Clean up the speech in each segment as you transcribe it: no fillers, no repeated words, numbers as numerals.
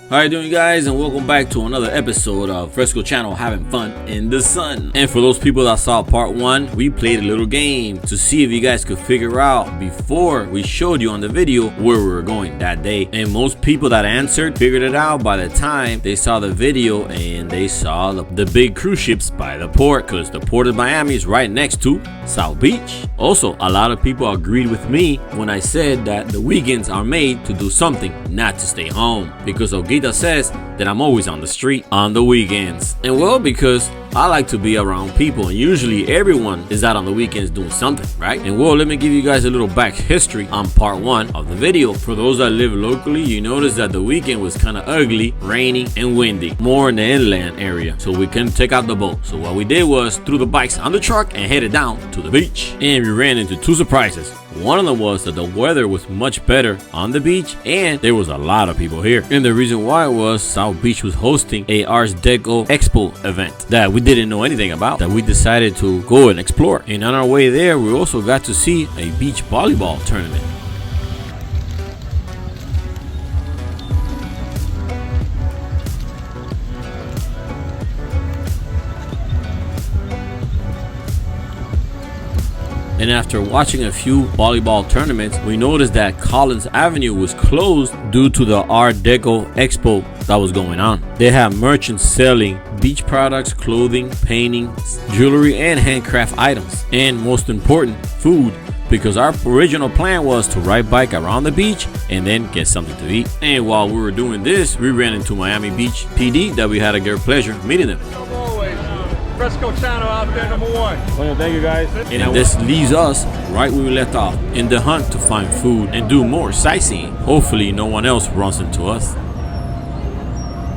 How you doing, you guys, and welcome back to another episode of Fresco Channel, having fun in the sun. And for those people that saw part 1, we played a little game to see if you guys could figure out before we showed you on the video where we were going that day. And most people that answered figured it out by the time they saw the video and they saw the big cruise ships by the port, because the port of Miami is right next to South Beach. Also, a lot of people agreed with me when I said that the weekends are made to do something, not to stay home, because Olguita says that I'm always on the street on the weekends. And well, because I like to be around people, and usually everyone is out on the weekends doing something, right? And well, let me give you guys a little back history on part 1 of the video. For those that live locally, you notice that the weekend was kind of ugly, rainy and windy, more in the inland area, so we couldn't take out the boat. So what we did was threw the bikes on the truck and headed down to the beach. And we ran into 2 surprises. One of them was that the weather was much better on the beach and there was a lot of people here. And the reason why was South Beach was hosting a Art Deco Expo event that we didn't know anything about, that we decided to go and explore. And on our way there, we also got to see a beach volleyball tournament. And after watching a few volleyball tournaments, we noticed that Collins Avenue was closed due to the Art Deco Expo that was going on. They have merchants selling beach products, clothing, paintings, jewelry, and handcraft items. And most important, food, because our original plan was to ride bike around the beach and then get something to eat. And while we were doing this, we ran into Miami Beach PD that we had a great pleasure meeting them. Fresco Channel out there, #1. Well, thank you guys. And this leaves us right where we left off, in the hunt to find food and do more sightseeing. Hopefully no one else runs into us.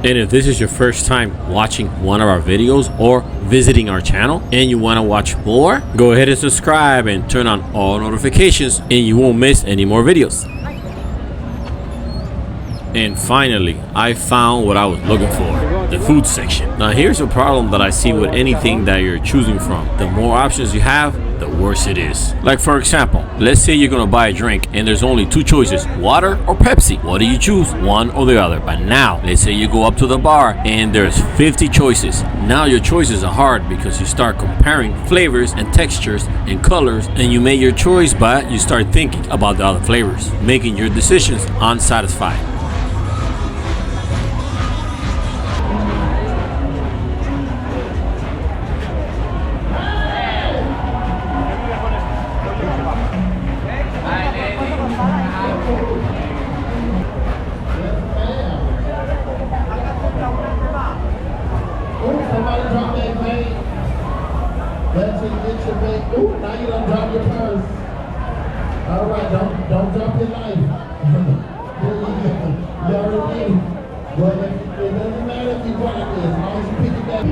And if this is your first time watching one of our videos or visiting our channel and you want to watch more, go ahead and subscribe and turn on all notifications and you won't miss any more videos. And finally, I found what I was looking for, the food section. Now here's a problem that I see with anything that you're choosing from. The more options you have, the worse it is. Like for example, let's say you're gonna buy a drink and there's only 2 choices, water or Pepsi. What do you choose? One or the other. But now, let's say you go up to the bar and there's 50 choices. Now your choices are hard because you start comparing flavors and textures and colors, and you made your choice, but you start thinking about the other flavors, making your decisions unsatisfied. Ooh, now you done drop your purse. All right, don't drop your life. You already did. Well, it doesn't matter if you drop it, as long as you pick it back.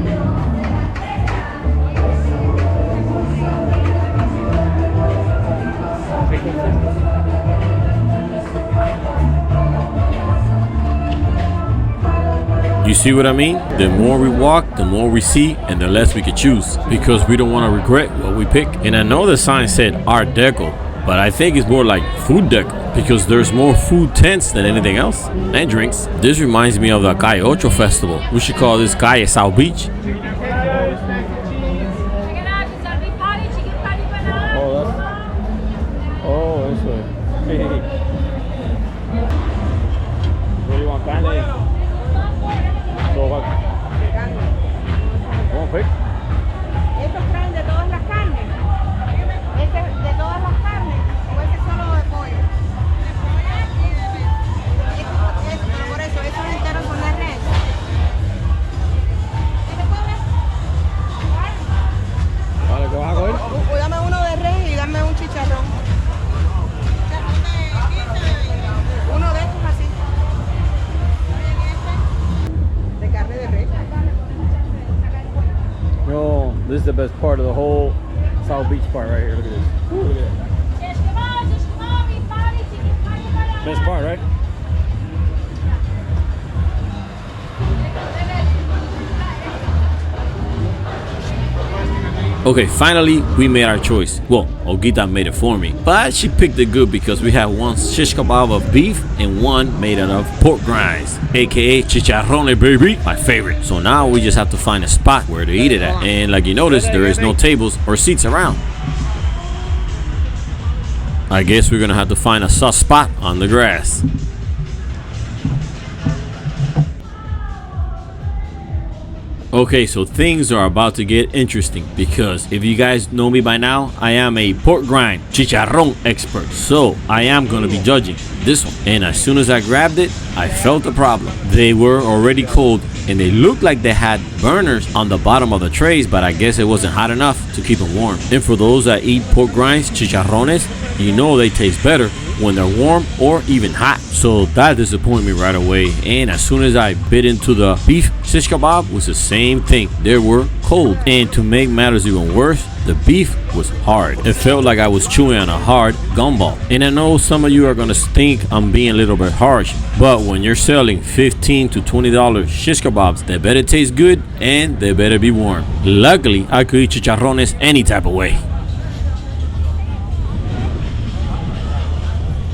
You see what I mean? The more we walk, the more we see, and the less we can choose, because we don't want to regret what we pick. And I know the sign said Art Deco, but I think it's more like food deco, because there's more food tents than anything else, and drinks. This reminds me of the Calle Ocho festival. We should call this Calle South Beach. Oh, this way. Hey. What do you want, candy? So what? One quick. ¿Estos traen de todas las carnes? ¿Este de todas las carnes? ¿O este solo de pollo? Pero por eso, estos enteros son de res. Vale, ¿qué vas a coger? Dame uno de res y dame un chicharrón. Uno de estos así. De carne de res. Yo, this is the best part of the whole South Beach part right here. Look at this. Ooh, look at that. Best part, right? Okay, finally we made our choice. Well, Olguita made it for me, but she picked it good because we have one shish kebab of beef and one made out of pork grinds, aka chicharrones, baby, my favorite. So now we just have to find a spot where to eat it at, and like you notice, there is no tables or seats around. I guess we're gonna have to find a soft spot on the grass. Okay, so things are about to get interesting because if you guys know me by now, I am a pork grind chicharrón expert. So I am going to be judging this one. And as soon as I grabbed it, I felt the problem. They were already cold and they looked like they had burners on the bottom of the trays, but I guess it wasn't hot enough to keep them warm. And for those that eat pork grinds, chicharrones, you know they taste better when they're warm or even hot. So that disappointed me right away. And as soon as I bit into the beef shish kebab, it was the same thing. They were cold. And to make matters even worse, the beef was hard. It felt like I was chewing on a hard gumball. And I know some of you are gonna think I'm being a little bit harsh, but when you're selling $15 to $20 shish kebabs, they better taste good and they better be warm. Luckily, I could eat chicharrones any type of way.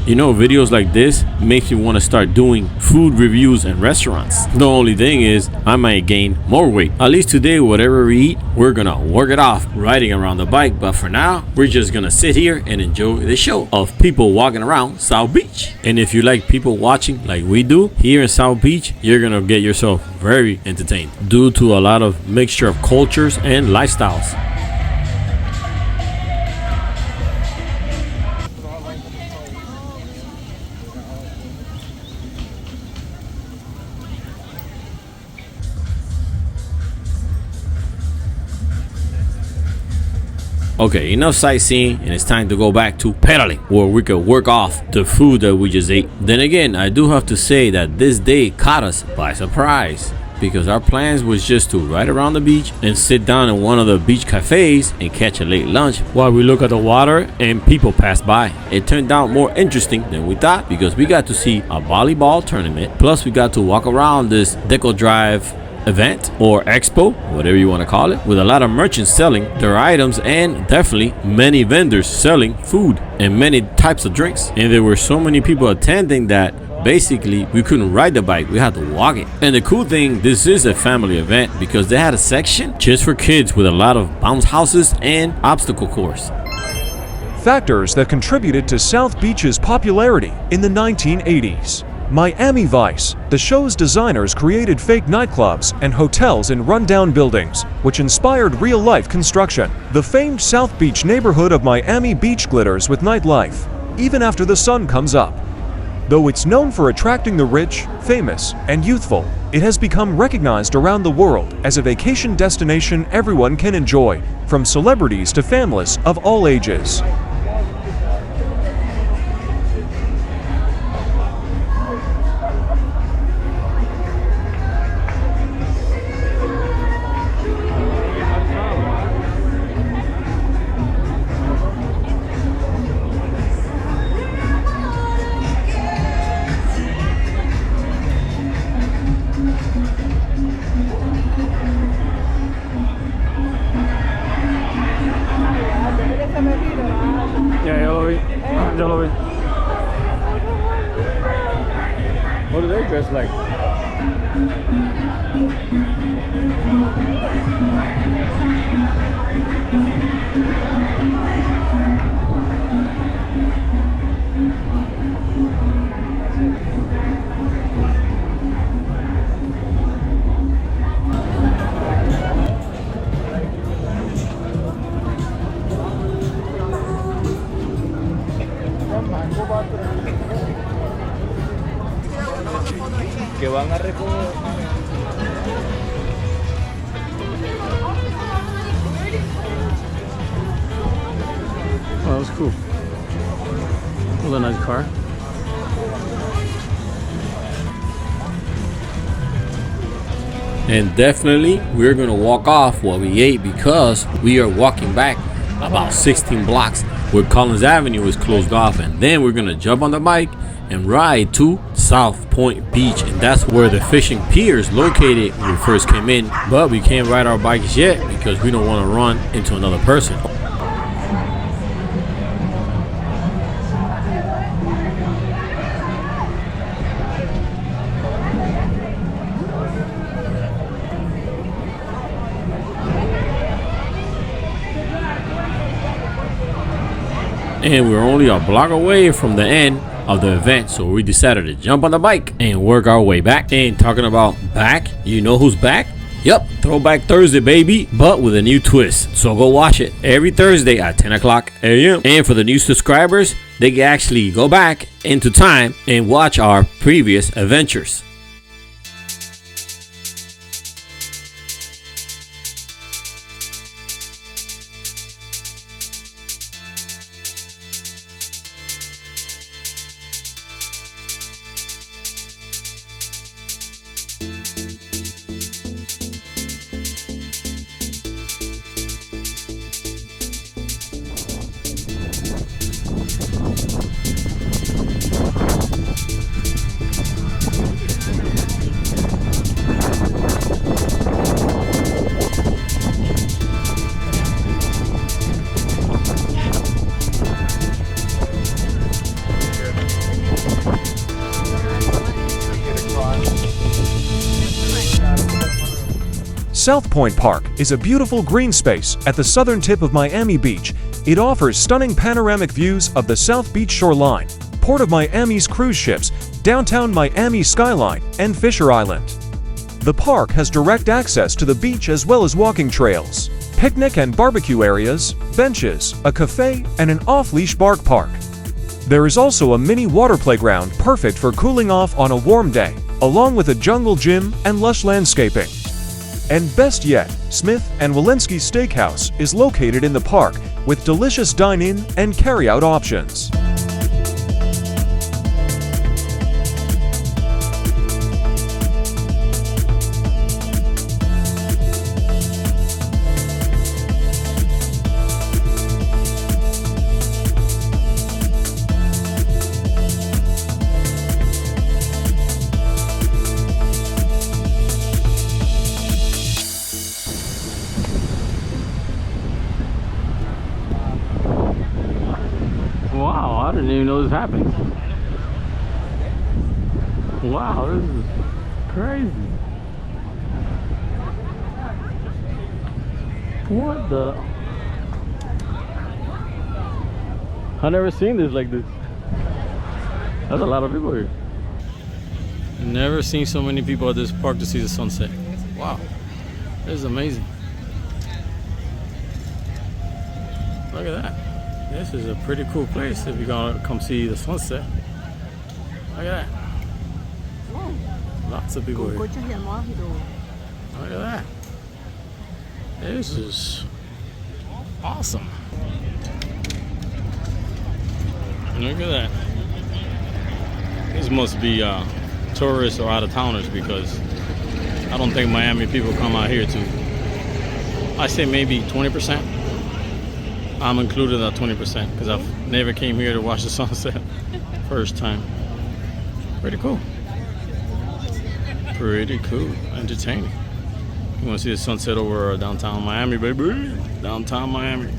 You know, videos like this makes me want to start doing food reviews in restaurants. The only thing is, I might gain more weight. At least today, whatever we eat, we're gonna work it off riding around the bike. But for now, we're just gonna sit here and enjoy the show of people walking around South Beach. And if you like people watching like we do here in South Beach, you're gonna get yourself very entertained due to a lot of mixture of cultures and lifestyles. Okay, enough sightseeing, and it's time to go back to pedaling, where we could work off the food that we just ate. Then again, I do have to say that this day caught us by surprise, because our plans was just to ride around the beach and sit down in one of the beach cafes and catch a late lunch while we look at the water and people pass by. It turned out more interesting than we thought because we got to see a volleyball tournament, plus we got to walk around this Deco Drive event or expo, whatever you want to call it, with a lot of merchants selling their items and definitely many vendors selling food and many types of drinks. And there were so many people attending that basically we couldn't ride the bike, we had to walk it. And the cool thing, this is a family event because they had a section just for kids with a lot of bounce houses and obstacle course. Factors that contributed to South Beach's popularity in the 1980s. Miami Vice, the show's designers created fake nightclubs and hotels in rundown buildings, which inspired real-life construction. The famed South Beach neighborhood of Miami Beach glitters with nightlife, even after the sun comes up. Though it's known for attracting the rich, famous, and youthful, it has become recognized around the world as a vacation destination everyone can enjoy, from celebrities to families of all ages. Ya lo vi. What do they dress like? Que van a recoger. Oh, that was cool. That was a nice car. And definitely we're gonna walk off what we ate because we are walking back about 16 blocks where Collins Avenue is closed off, and then we're gonna jump on the bike and ride to South Point Beach, and that's where the fishing pier is located when we first came in. But we can't ride our bikes yet because we don't want to run into another person. And we're only a block away from the end of the event, so we decided to jump on the bike and work our way back. And talking about back, you know who's back? Yep, Throwback Thursday, baby, but with a new twist. So go watch it every Thursday at 10 o'clock a.m. And for the new subscribers, they can actually go back into time and watch our previous adventures. South Point Park is a beautiful green space at the southern tip of Miami Beach. It offers stunning panoramic views of the South Beach shoreline, Port of Miami's cruise ships, downtown Miami skyline, and Fisher Island. The park has direct access to the beach as well as walking trails, picnic and barbecue areas, benches, a cafe, and an off-leash bark park. There is also a mini water playground perfect for cooling off on a warm day, along with a jungle gym and lush landscaping. And best yet, Smith and Walensky Steakhouse is located in the park with delicious dine-in and carry-out options. Wow, I didn't even know this happened. Wow, this is crazy. What the? I've never seen this like this. That's a lot of people here. Never seen so many people at this park to see the sunset. Wow, this is amazing. Look at that. This is a pretty cool place if you're gonna come see the sunset. Look at that. Lots of people here. Look at that. This is awesome. Look at that. This must be tourists or out-of-towners because I don't think Miami people come out here to. I say maybe 20%. I'm included in that 20% because I've never came here to watch the sunset. First time. Pretty cool. Pretty cool. Entertaining. You want to see the sunset over downtown Miami, baby? Downtown Miami.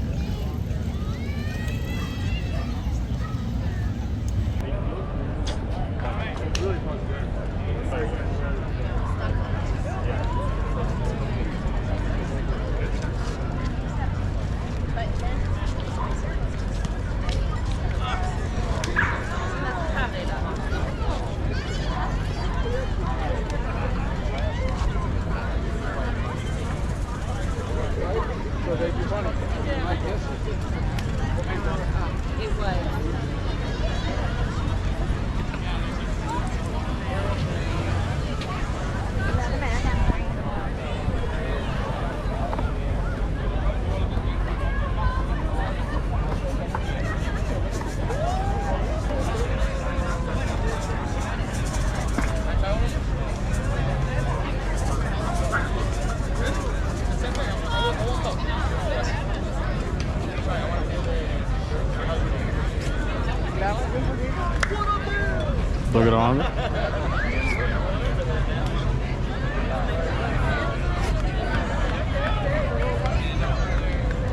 Look at on.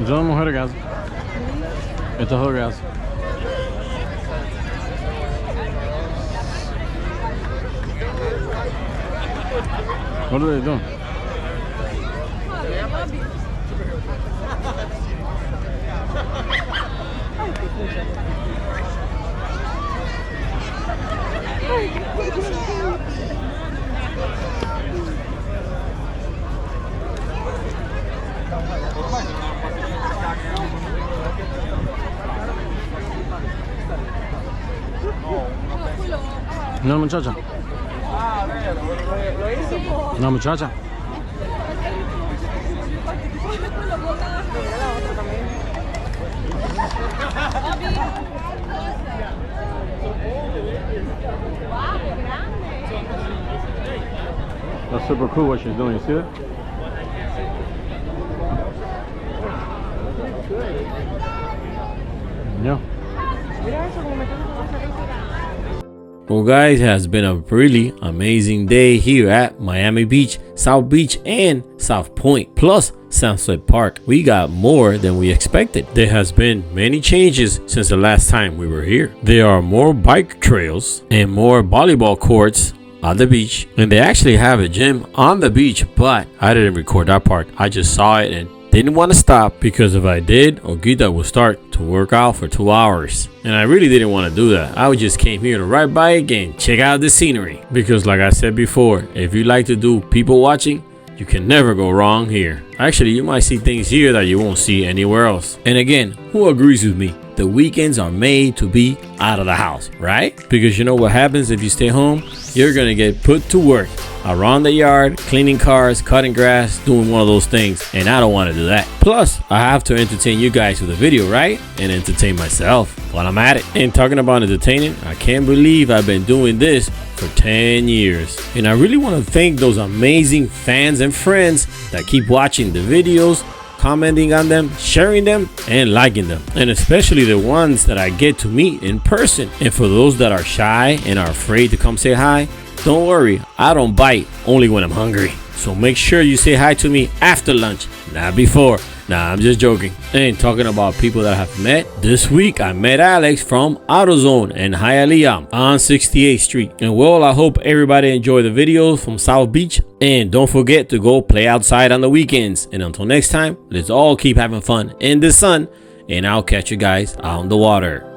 Yo mujer gas. Esto es gas. What are they doing? Una muchacha. Una muchacha. That's super cool what she's doing, you see it? Yeah. Well guys, it has been a really amazing day here at Miami Beach, South Beach, and South Point, plus Sunset Park. We got more than we expected. There has been many changes since the last time we were here. There are more bike trails and more volleyball courts on the beach, and they actually have a gym on the beach, but I didn't record that part. I just saw it and didn't want to stop, because if I did, Olguita would start to work out for 2 hours, and I really didn't want to do that. I just came here to ride bike and check out the scenery, because like I said before, if you like to do people watching, you can never go wrong here. Actually, you might see things here that you won't see anywhere else. And again, who agrees with me? The weekends are made to be out of the house, right? Because you know what happens if you stay home? You're gonna get put to work around the yard, cleaning cars, cutting grass, doing one of those things, and I don't want to do that. Plus, I have to entertain you guys with a video, right? And entertain myself while I'm at it. And talking about entertaining, I can't believe I've been doing this for 10 years. And I really want to thank those amazing fans and friends that keep watching the videos, commenting on them, sharing them, and liking them. And especially the ones that I get to meet in person. And for those that are shy and are afraid to come say hi, don't worry, I don't bite, only when I'm hungry. So make sure you say hi to me after lunch, not before. Nah, I'm just joking. And talking about people that I have met, this week I met Alex from AutoZone in Hialeah on 68th Street. And well, I hope everybody enjoyed the videos from South Beach. And don't forget to go play outside on the weekends. And until next time, let's all keep having fun in the sun. And I'll catch you guys on the water.